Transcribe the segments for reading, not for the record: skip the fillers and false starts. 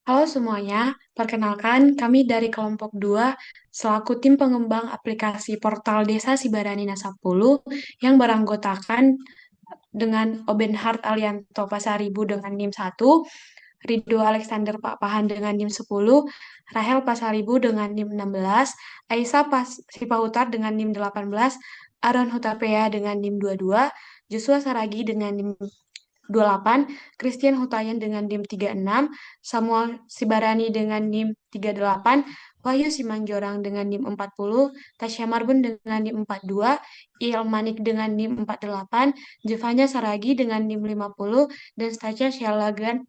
Halo semuanya, perkenalkan kami dari kelompok 2 selaku tim pengembang aplikasi portal Desa Sibarani 10 yang beranggotakan dengan Obenhart Alianto Pasaribu dengan NIM 1, Ridho Alexander Papahan dengan NIM 10, Rahel Pasaribu dengan NIM 16, Aisyah Sipahutar dengan NIM 18, Aaron Hutapea dengan NIM 22, Joshua Saragi dengan NIM 28, Christian Hutayan dengan NIM 36, Samuel Sibarani dengan NIM 38, Wahyu Simanjorang dengan NIM 40, Tasya Marbun dengan NIM 42, Ilmanik dengan NIM 48, Jevanya Saragi dengan NIM 50, dan Stacia Sialagan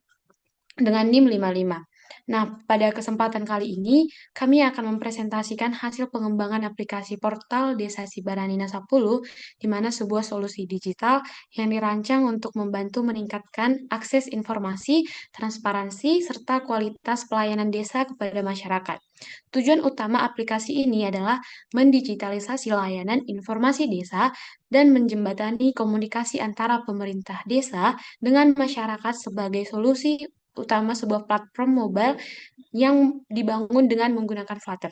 dengan NIM 55. Nah, pada kesempatan kali ini, kami akan mempresentasikan hasil pengembangan aplikasi portal Desa Sibaranina 10, di mana sebuah solusi digital yang dirancang untuk membantu meningkatkan akses informasi, transparansi, serta kualitas pelayanan desa kepada masyarakat. Tujuan utama aplikasi ini adalah mendigitalisasi layanan informasi desa dan menjembatani komunikasi antara pemerintah desa dengan masyarakat sebagai solusi utama sebuah platform mobile yang dibangun dengan menggunakan Flutter.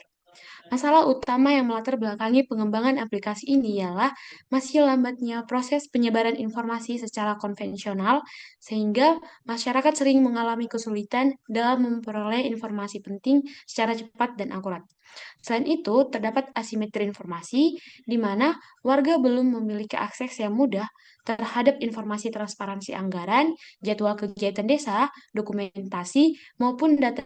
Masalah utama yang melatar belakangi pengembangan aplikasi ini ialah masih lambatnya proses penyebaran informasi secara konvensional, sehingga masyarakat sering mengalami kesulitan dalam memperoleh informasi penting secara cepat dan akurat. Selain itu, terdapat asimetri informasi, di mana warga belum memiliki akses yang mudah terhadap informasi transparansi anggaran, jadwal kegiatan desa, dokumentasi, maupun data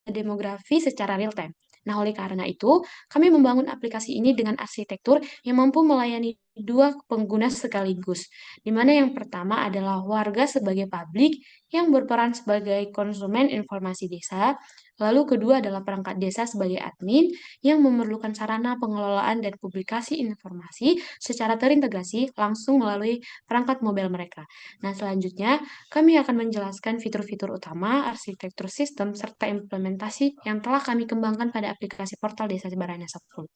demografi secara real time. Nah, oleh karena itu, kami membangun aplikasi ini dengan arsitektur yang mampu melayani dua pengguna sekaligus, di mana yang pertama adalah warga sebagai publik yang berperan sebagai konsumen informasi desa, lalu kedua adalah perangkat desa sebagai admin yang memerlukan sarana pengelolaan dan publikasi informasi secara terintegrasi langsung melalui perangkat mobile mereka. Nah, selanjutnya kami akan menjelaskan fitur-fitur utama, arsitektur sistem, serta implementasi yang telah kami kembangkan pada aplikasi portal Desa Sebaranya 10.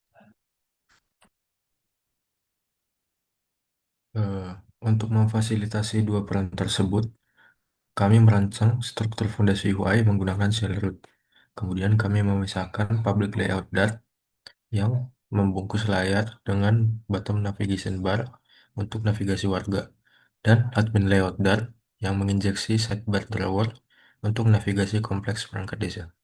Eh, untuk memfasilitasi dua peran tersebut, kami merancang struktur fondasi UI menggunakan shell root. Kemudian kami memisahkan public layout Dart yang membungkus layar dengan bottom navigation bar untuk navigasi warga, dan admin layout Dart yang menginjeksi sidebar drawer untuk navigasi kompleks perangkat desa.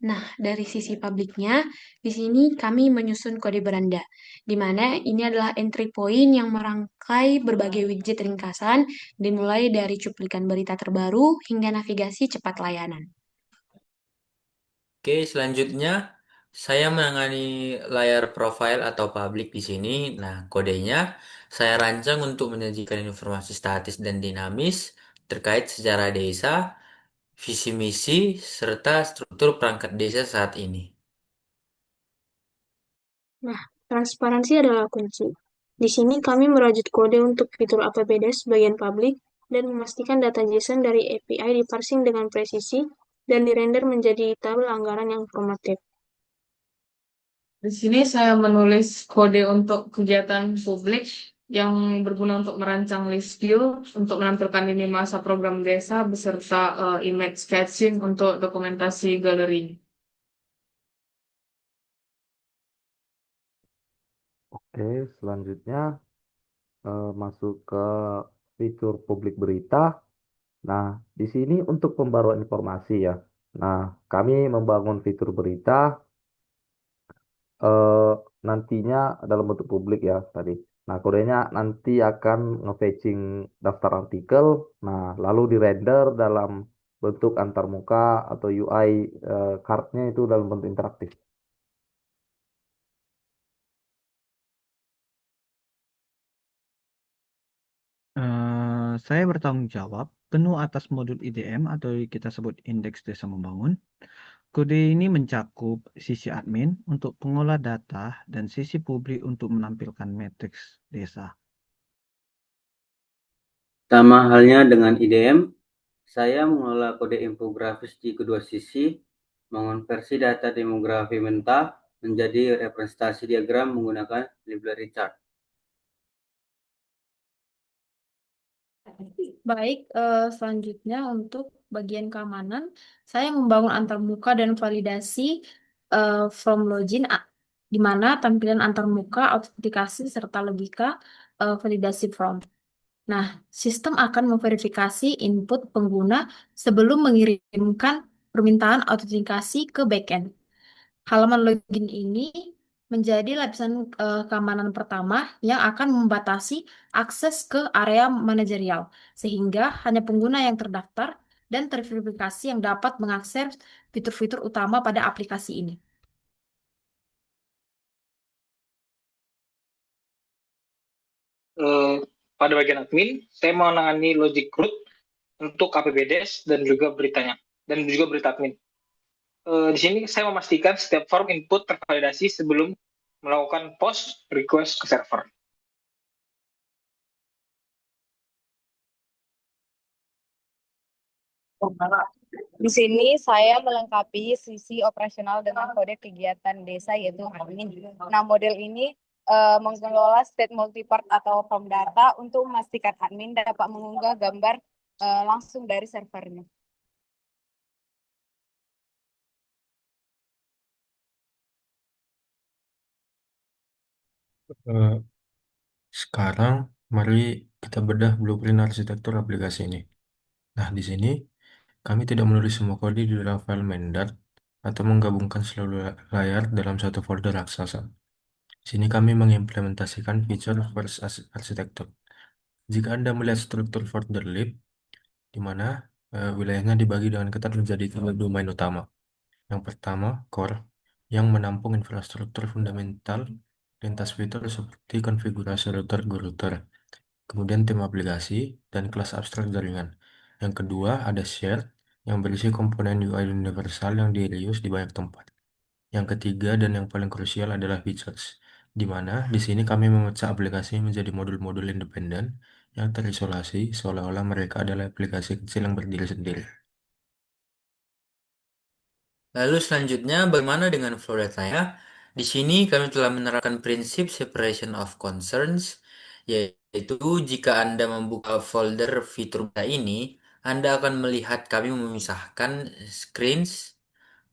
Nah, dari sisi publiknya, di sini kami menyusun kode beranda, di mana ini adalah entry point yang merangkai berbagai widget ringkasan, dimulai dari cuplikan berita terbaru hingga navigasi cepat layanan. Oke, selanjutnya saya menangani layar profile atau publik di sini. Nah, kodenya saya rancang untuk menyajikan informasi statis dan dinamis terkait sejarah desa, visi misi, serta struktur perangkat desa saat ini. Nah, transparansi adalah kunci. Di sini kami merajut kode untuk fitur APBDes bagian publik dan memastikan data JSON dari API diparsing dengan presisi dan dirender menjadi tabel anggaran yang formatif. Di sini saya menulis kode untuk kegiatan publik yang berguna untuk merancang list view, untuk menampilkan ini masa program desa beserta image sketching untuk dokumentasi galeri. Oke, selanjutnya masuk ke fitur publik berita. Nah, di sini untuk pembaruan informasi ya. Nah, kami membangun fitur berita eh, nantinya dalam bentuk publik ya tadi. Nah, kodenya nanti akan nge-fetching daftar artikel, nah lalu di-render dalam bentuk antarmuka atau UI card-nya itu dalam bentuk interaktif. Saya bertanggung jawab penuh atas modul IDM atau kita sebut Indeks Desa Membangun. Kode ini mencakup sisi admin untuk pengolah data dan sisi publik untuk menampilkan matriks desa. Sama halnya dengan IDM, saya mengelola kode infografis di kedua sisi, mengonversi data demografi mentah menjadi representasi diagram menggunakan library chart. Baik, selanjutnya untuk bagian keamanan, saya membangun antarmuka dan validasi from login, di mana tampilan antarmuka, autentikasi, serta logika validasi from. Nah, sistem akan memverifikasi input pengguna sebelum mengirimkan permintaan autentikasi ke backend. Halaman login ini menjadi lapisan keamanan pertama yang akan membatasi akses ke area manajerial, sehingga hanya pengguna yang terdaftar dan terverifikasi yang dapat mengakses fitur-fitur utama pada aplikasi ini. Pada bagian admin, saya menangani logic root untuk APBDS dan juga beritanya, dan juga berita admin. Di sini saya memastikan setiap form input tervalidasi sebelum melakukan post request ke server. Di sini saya melengkapi sisi operasional dengan kode kegiatan desa yaitu admin. Nah, model ini mengelola state multipart atau form data untuk memastikan admin dapat mengunggah gambar langsung dari servernya. Eh, Sekarang mari kita bedah blueprint arsitektur aplikasi ini. Nah, di sini kami tidak menulis semua kode di dalam file main.dart atau menggabungkan seluruh layar dalam satu folder raksasa. Di sini kami mengimplementasikan feature first arsitektur. Jika Anda melihat struktur folder lib, di mana wilayahnya dibagi dengan ketat menjadi 3 domain utama. Yang pertama, core, yang menampung infrastruktur fundamental, lintas fitur seperti konfigurasi router ke router, kemudian tim aplikasi, dan kelas abstrak jaringan. Yang kedua, ada shared, yang berisi komponen UI universal yang di-reuse di banyak tempat. Yang ketiga dan yang paling krusial adalah features, di mana di sini kami memecah aplikasi menjadi modul-modul independen yang terisolasi seolah-olah mereka adalah aplikasi kecil yang berdiri sendiri. Lalu selanjutnya, bagaimana dengan flow data-nya? Di sini kami telah menerapkan prinsip separation of concerns, yaitu jika Anda membuka folder fitur data ini, Anda akan melihat kami memisahkan screens,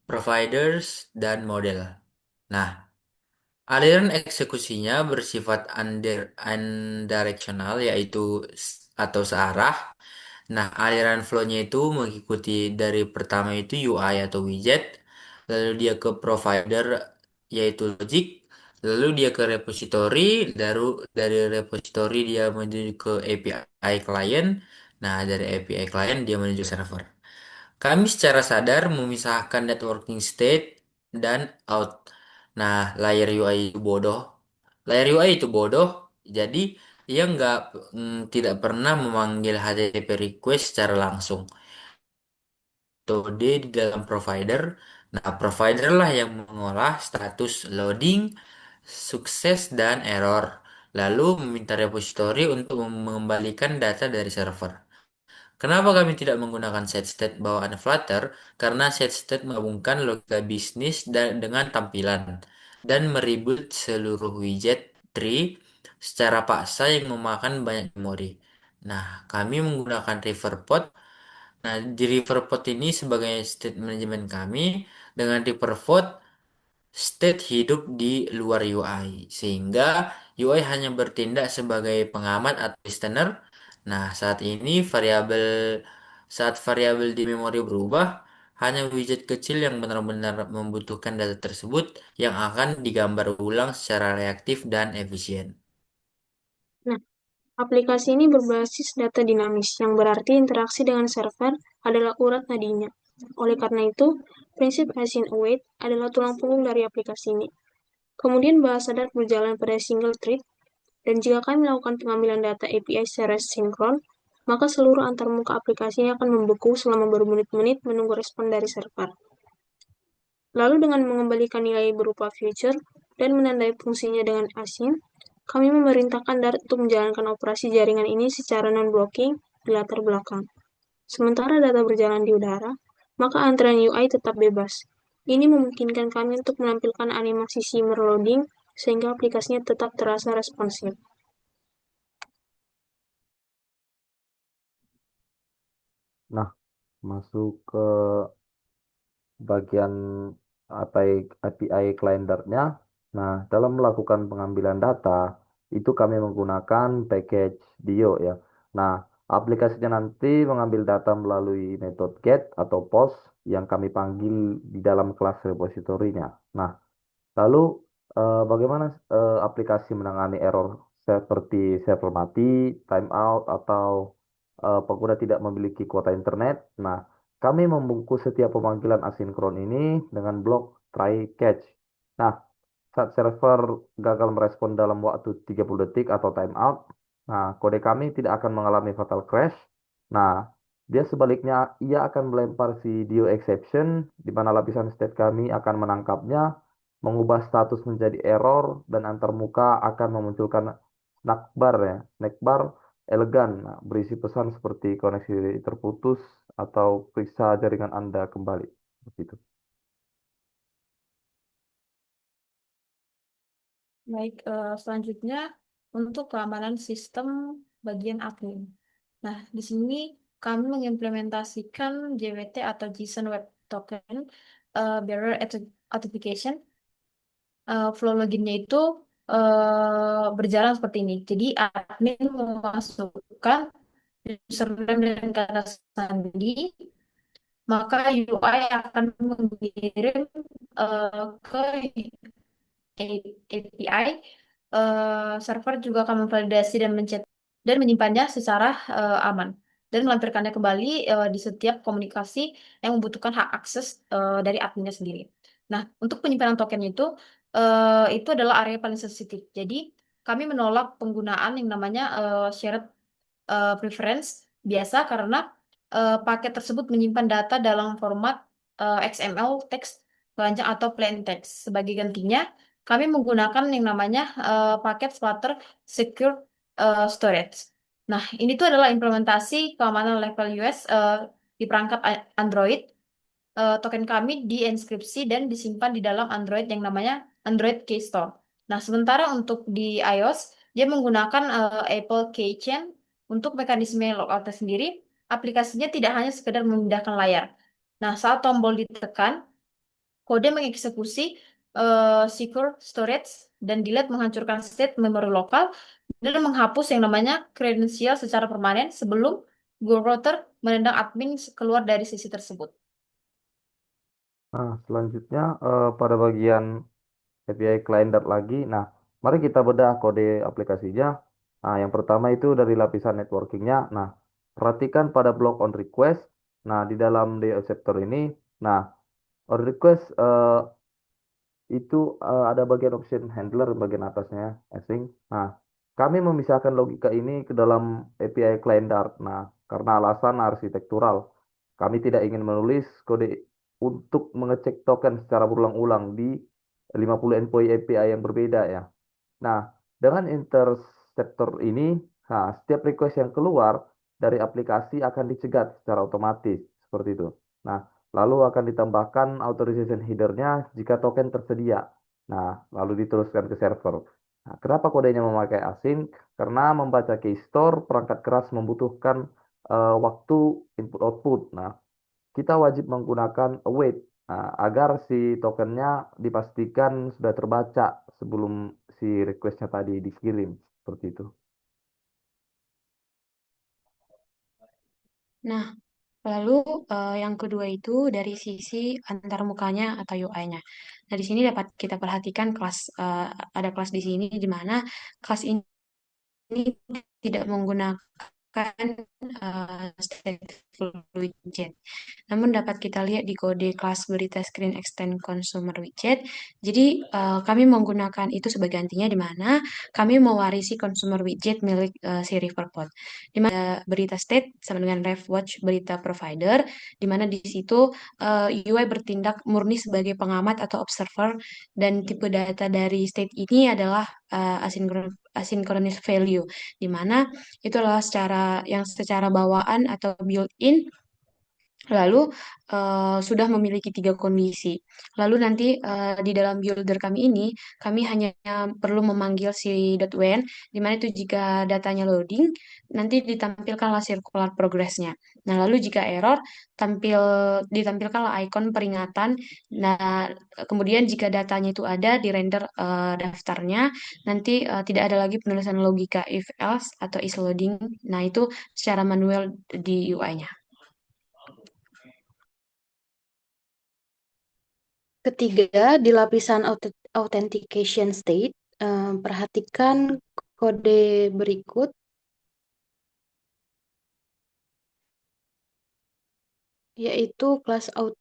providers, dan model. Nah, aliran eksekusinya bersifat unidirectional, yaitu atau searah. Nah, aliran flow-nya itu mengikuti dari pertama itu UI atau widget, lalu dia ke provider yaitu logic, lalu dia ke repository, dari repository dia menuju ke API client. Nah, dari API client dia menuju server. Kami secara sadar memisahkan networking state dan out. Nah, layer UI itu bodoh. Layer UI itu bodoh, jadi dia tidak pernah memanggil HTTP request secara langsung. Metode di dalam provider. Nah, provider lah yang mengolah status loading, sukses, dan error. Lalu meminta repository untuk mengembalikan data dari server. Kenapa kami tidak menggunakan set state bawaan Flutter? Karena set state menggabungkan logika bisnis dengan tampilan dan meribut seluruh widget tree secara paksa yang memakan banyak memori. Nah, kami menggunakan Riverpod. Nah, di Riverpod ini sebagai state management kami, dengan Riverpod state hidup di luar UI, sehingga UI hanya bertindak sebagai pengamat atau listener. Nah, saat variabel di memori berubah, hanya widget kecil yang benar-benar membutuhkan data tersebut yang akan digambar ulang secara reaktif dan efisien. Nah, aplikasi ini berbasis data dinamis, yang berarti interaksi dengan server adalah urat nadinya. Oleh karena itu, prinsip async await adalah tulang punggung dari aplikasi ini. Kemudian bahasa Dart berjalan pada single thread, dan jika kami melakukan pengambilan data API secara sinkron, maka seluruh antarmuka aplikasinya akan membeku selama bermenit-menit menunggu respon dari server. Lalu dengan mengembalikan nilai berupa future dan menandai fungsinya dengan async, kami memerintahkan Dart untuk menjalankan operasi jaringan ini secara non-blocking di latar belakang. Sementara data berjalan di udara, maka antrean UI tetap bebas. Ini memungkinkan kami untuk menampilkan animasi shimmer loading sehingga aplikasinya tetap terasa responsif. Nah, masuk ke bagian API client-nya. Nah, dalam melakukan pengambilan data, itu kami menggunakan package Dio ya. Nah, aplikasinya nanti mengambil data melalui metode get atau post yang kami panggil di dalam kelas repositorinya. Nah, lalu bagaimana aplikasi menangani error seperti server mati, timeout, atau pengguna tidak memiliki kuota internet? Nah, kami membungkus setiap pemanggilan asinkron ini dengan blok try catch. Nah, saat server gagal merespon dalam waktu 30 detik atau timeout, nah, kode kami tidak akan mengalami fatal crash. Nah, dia sebaliknya, ia akan melempar video exception, di mana lapisan state kami akan menangkapnya, mengubah status menjadi error, dan antarmuka akan memunculkan snack bar ya. Snack bar elegan, nah, berisi pesan seperti koneksi terputus atau periksa jaringan Anda kembali. Begitu. Baik, selanjutnya untuk keamanan sistem bagian admin. Nah, di sini kami mengimplementasikan JWT atau JSON Web Token Bearer Authentication. Flow loginnya itu berjalan seperti ini. Jadi admin memasukkan username dan kata sandi, maka UI akan mengirim ke API. Server juga akan memvalidasi dan dan menyimpannya secara aman dan melampirkannya kembali di setiap komunikasi yang membutuhkan hak akses dari adminnya sendiri. Nah, untuk penyimpanan tokennya itu adalah area paling sensitif. Jadi, kami menolak penggunaan yang namanya shared preference biasa karena paket tersebut menyimpan data dalam format XML, teks telanjang atau plain text. Sebagai gantinya, kami menggunakan yang namanya paket Flutter Secure Storage. Nah, ini tuh adalah implementasi keamanan level US di perangkat Android. Token kami dienkripsi dan disimpan di dalam Android yang namanya Android Keystore. Nah, sementara untuk di iOS, dia menggunakan Apple Keychain untuk mekanisme logoutnya sendiri. Aplikasinya tidak hanya sekedar memindahkan layar. Nah, saat tombol ditekan, kode mengeksekusi secure storage dan delete menghancurkan state memori lokal dan menghapus yang namanya kredensial secara permanen sebelum Go router menendang admin keluar dari sisi tersebut. Nah, selanjutnya pada bagian API client lagi. Nah, mari kita bedah kode aplikasinya. Nah, yang pertama itu dari lapisan networkingnya. Nah, perhatikan pada blok on request. Nah, di dalam DO acceptor ini, nah, on request itu ada bagian option handler bagian atasnya, async. Nah, kami memisahkan logika ini ke dalam API client Dart. Nah, karena alasan arsitektural, kami tidak ingin menulis kode untuk mengecek token secara berulang-ulang di 50 endpoint API yang berbeda ya. Nah, dengan interceptor ini, nah, setiap request yang keluar dari aplikasi akan dicegat secara otomatis seperti itu. Nah, lalu akan ditambahkan authorization header-nya jika token tersedia. Nah, lalu diteruskan ke server. Nah, kenapa kodenya memakai async? Karena membaca key store perangkat keras membutuhkan waktu input output. Nah, kita wajib menggunakan await agar si tokennya dipastikan sudah terbaca sebelum si requestnya tadi dikirim. Seperti itu. Nah, lalu yang kedua itu dari sisi antarmukanya atau UI-nya. Nah, di sini dapat kita perhatikan ada kelas di sini di mana kelas ini tidak menggunakan stateful widget. Namun dapat kita lihat di kode kelas berita screen extend consumer widget. Jadi kami menggunakan itu sebagai gantinya di mana kami mewarisi consumer widget milik si Riverpod. Di mana berita state sama dengan ref watch berita provider, di mana di situ UI bertindak murni sebagai pengamat atau observer dan tipe data dari state ini adalah asynchronous value, di mana itu adalah secara bawaan atau built-in Lalu sudah memiliki tiga kondisi. Lalu nanti di dalam builder kami ini, kami hanya perlu memanggil si .when, di mana itu jika datanya loading, nanti ditampilkanlah circular progress-nya. Nah, lalu jika error, ditampilkanlah ikon peringatan. Nah, kemudian jika datanya itu ada, di render daftarnya, nanti tidak ada lagi penulisan logika if else atau is loading. Nah, itu secara manual di UI-nya. Ketiga, di lapisan authentication state, perhatikan kode berikut, yaitu class out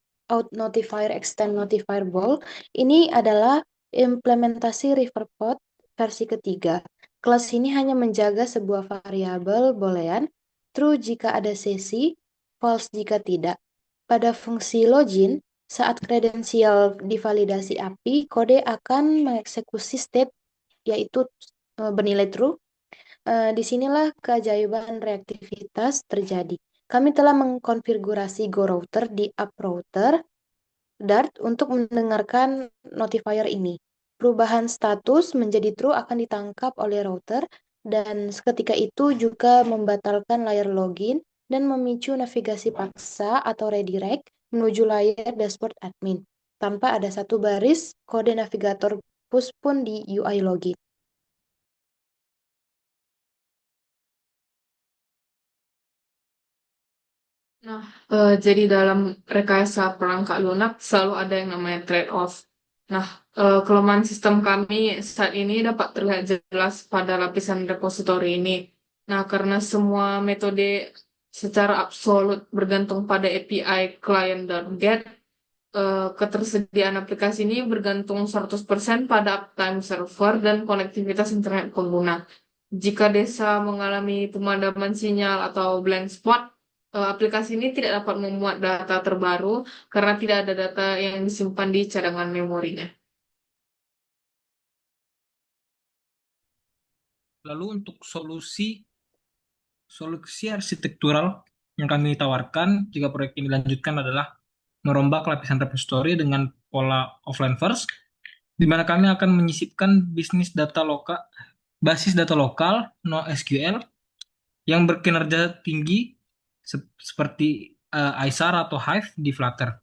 notifier extend notifier ball. Ini adalah implementasi Riverpod versi ketiga. Kelas ini hanya menjaga sebuah variabel boolean, true jika ada sesi, false jika tidak. Pada fungsi login, saat kredensial divalidasi API, kode akan mengeksekusi state yaitu bernilai true. Disinilah keajaiban reaktivitas terjadi. Kami telah mengkonfigurasi GoRouter di UpRouter Dart untuk mendengarkan notifier ini. Perubahan status menjadi true akan ditangkap oleh router dan seketika itu juga membatalkan layar login dan memicu navigasi paksa atau redirect menuju layar dashboard admin tanpa ada satu baris kode navigator push pun di UI login. Nah, jadi dalam rekayasa perangkat lunak selalu ada yang namanya trade-off. Nah, kelemahan sistem kami saat ini dapat terlihat jelas pada lapisan repositori ini. Nah, karena semua metode secara absolut bergantung pada API client dan get, ketersediaan aplikasi ini bergantung 100% pada uptime server dan konektivitas internet pengguna. Jika desa mengalami pemadaman sinyal atau blank spot, aplikasi ini tidak dapat memuat data terbaru karena tidak ada data yang disimpan di cadangan memorinya. Lalu untuk solusi arsitektural yang kami tawarkan jika proyek ini dilanjutkan adalah merombak lapisan repository dengan pola offline first, di mana kami akan menyisipkan basis data lokal NoSQL yang berkinerja tinggi seperti ISAR atau Hive di Flutter.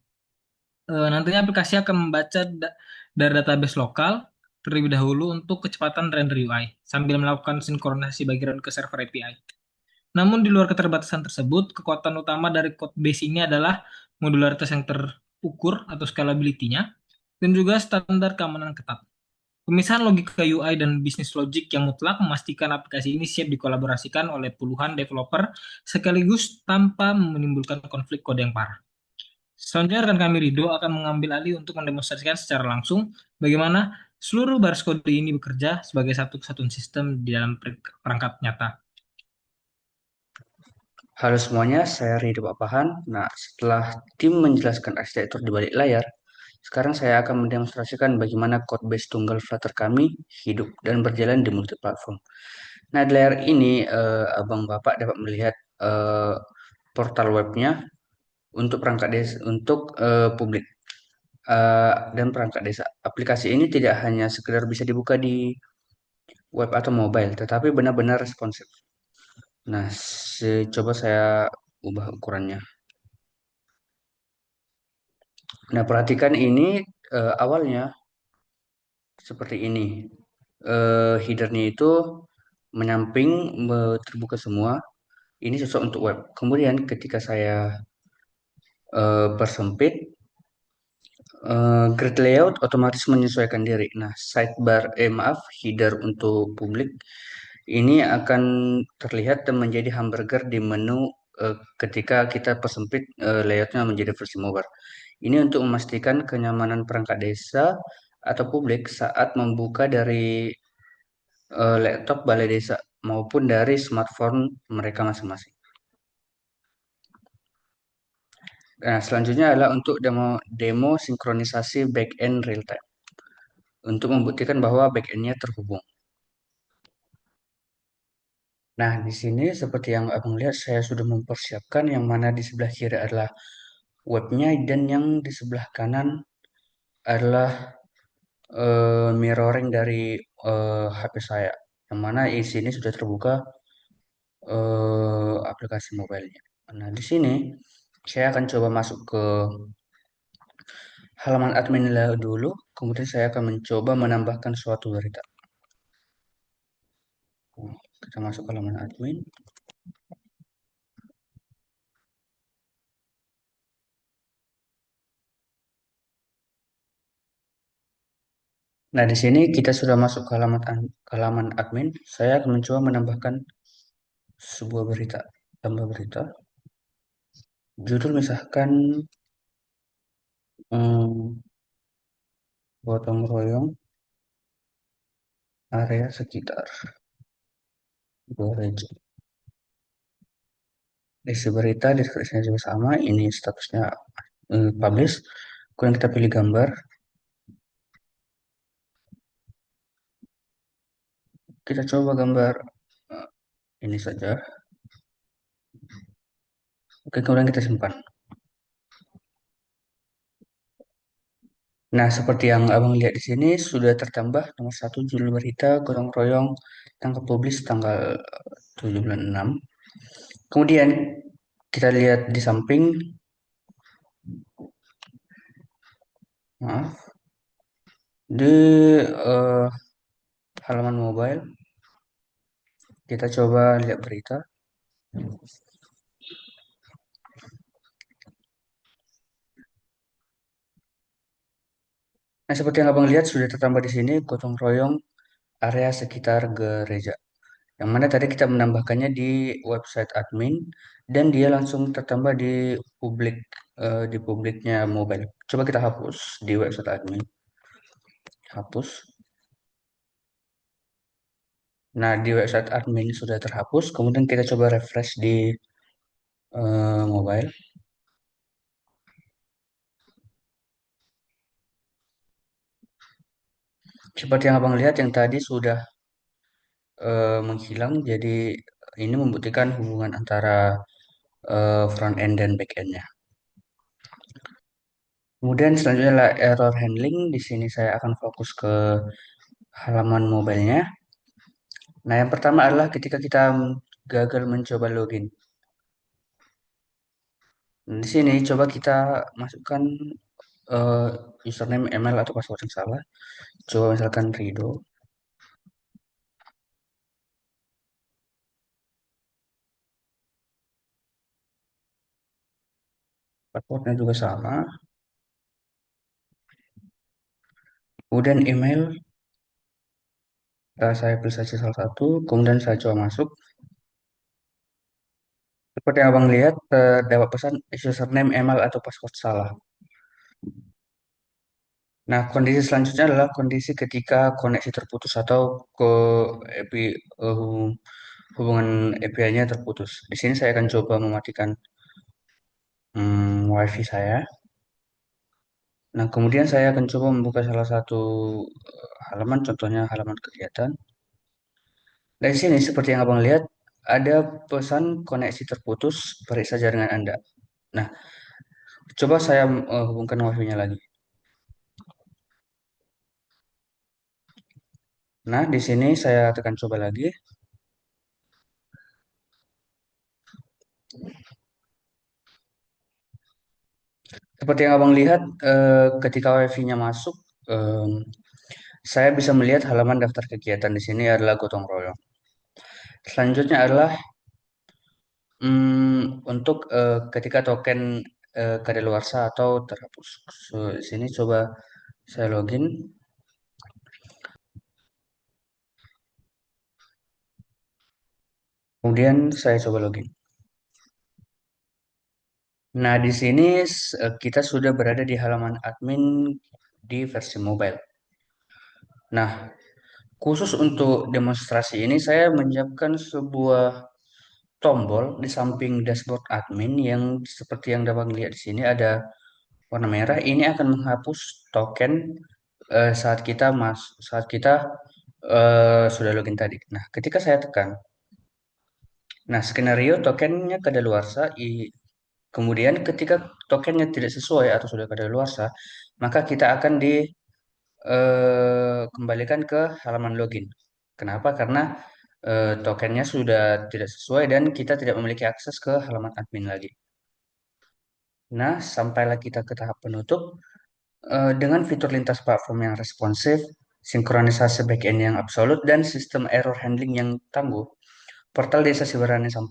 Nantinya aplikasi akan membaca dari database lokal terlebih dahulu untuk kecepatan render UI sambil melakukan sinkronisasi background ke server API. Namun di luar keterbatasan tersebut, kekuatan utama dari code base ini adalah modularitas yang terukur atau scalability-nya dan juga standar keamanan ketat. Pemisahan logika UI dan bisnis logic yang mutlak memastikan aplikasi ini siap dikolaborasikan oleh puluhan developer sekaligus tanpa menimbulkan konflik kode yang parah. Selanjutnya rekan kami Rido akan mengambil alih untuk mendemonstrasikan secara langsung bagaimana seluruh baris kode ini bekerja sebagai satu kesatuan sistem di dalam perangkat nyata. Halo semuanya, saya Ridho Papahan. Nah, setelah tim menjelaskan arsitektur di balik layar, sekarang saya akan mendemonstrasikan bagaimana code base tunggal Flutter kami hidup dan berjalan di multiplatform. Nah, di layar ini Abang Bapak dapat melihat portal webnya untuk perangkat desa, untuk publik dan perangkat desa. Aplikasi ini tidak hanya sekedar bisa dibuka di web atau mobile, tetapi benar-benar responsif. Nah, coba saya ubah ukurannya. Nah, perhatikan ini awalnya seperti ini. Headernya itu menyamping, terbuka semua. Ini cocok untuk web. Kemudian ketika saya persempit, grid layout otomatis menyesuaikan diri. Nah, header untuk publik ini akan terlihat dan menjadi hamburger di menu ketika kita persempit layoutnya menjadi versi mobile. Ini untuk memastikan kenyamanan perangkat desa atau publik saat membuka dari laptop balai desa maupun dari smartphone mereka masing-masing. Nah, selanjutnya adalah untuk demo sinkronisasi backend real time untuk membuktikan bahwa backend-nya terhubung. Nah, di sini seperti yang Abang lihat, saya sudah mempersiapkan yang mana di sebelah kiri adalah webnya, dan yang di sebelah kanan adalah mirroring dari HP saya, yang mana di sini sudah terbuka aplikasi mobilenya. Nah, di sini saya akan coba masuk ke halaman admin dulu, kemudian saya akan mencoba menambahkan suatu berita. Kita masuk ke halaman admin. Nah, di sini kita sudah masuk ke halaman admin. Saya akan mencoba menambahkan sebuah berita, tambah berita. Judul misalkan hmm, gotong royong area sekitar gereja. Isi berita deskripsinya juga sama. Ini statusnya publish. Kemudian kita pilih gambar. Kita coba gambar ini saja. Oke, kemudian kita simpan. Nah, seperti yang abang lihat di sini sudah tertambah nomor 1 judul berita gotong royong tanggal publish tanggal 7 bulan 6. Kemudian kita lihat di samping, maaf, di halaman mobile kita coba lihat berita. Nah, seperti yang abang lihat sudah tertambah di sini gotong royong area sekitar gereja. Yang mana tadi kita menambahkannya di website admin dan dia langsung tertambah di publiknya mobile. Coba kita hapus di website admin. Hapus. Nah, di website admin sudah terhapus. Kemudian kita coba refresh di mobile. Seperti yang abang lihat yang tadi sudah menghilang. Jadi ini membuktikan hubungan antara front end dan back endnya. Kemudian selanjutnya adalah error handling. Di sini saya akan fokus ke halaman mobilenya. Nah, yang pertama adalah ketika kita gagal mencoba login. Nah, di sini coba kita masukkan eh, username, email atau password yang salah. Coba misalkan Rido. Passwordnya juga sama. Kemudian email, saya pilih saja salah satu. Kemudian saya coba masuk. Seperti yang abang lihat, dapat pesan username, email atau password salah. Nah, kondisi selanjutnya adalah kondisi ketika koneksi terputus atau ke API, hubungan API-nya terputus. Di sini saya akan coba mematikan WiFi saya. Nah, kemudian saya akan coba membuka salah satu halaman, contohnya halaman kegiatan. Dari sini, seperti yang abang lihat, ada pesan koneksi terputus, periksa jaringan Anda. Nah, coba saya hubungkan WiFi-nya lagi. Nah, di sini saya tekan coba lagi. Seperti yang abang lihat, ketika WiFi-nya masuk, saya bisa melihat halaman daftar kegiatan di sini adalah gotong royong. Selanjutnya adalah untuk ketika token kadaluarsa atau terhapus. So, di sini coba saya login. Kemudian saya coba login. Nah, di sini kita sudah berada di halaman admin di versi mobile. Nah, khusus untuk demonstrasi ini saya menyiapkan sebuah tombol di samping dashboard admin yang seperti yang dapat dilihat di sini ada warna merah. Ini akan menghapus token saat kita sudah login tadi. Nah, ketika saya tekan, nah skenario tokennya kadaluarsa Kemudian ketika tokennya tidak sesuai atau sudah kadaluarsa, maka kita akan dikembalikan ke halaman login. Kenapa? Karena tokennya sudah tidak sesuai dan kita tidak memiliki akses ke halaman admin lagi. Nah, sampailah kita ke tahap penutup. Dengan fitur lintas platform yang responsif, sinkronisasi backend yang absolut, dan sistem error handling yang tangguh, portal Desa Sibarani 10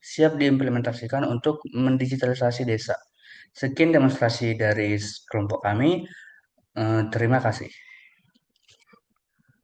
siap diimplementasikan untuk mendigitalisasi desa. Sekian demonstrasi dari kelompok kami. Terima kasih.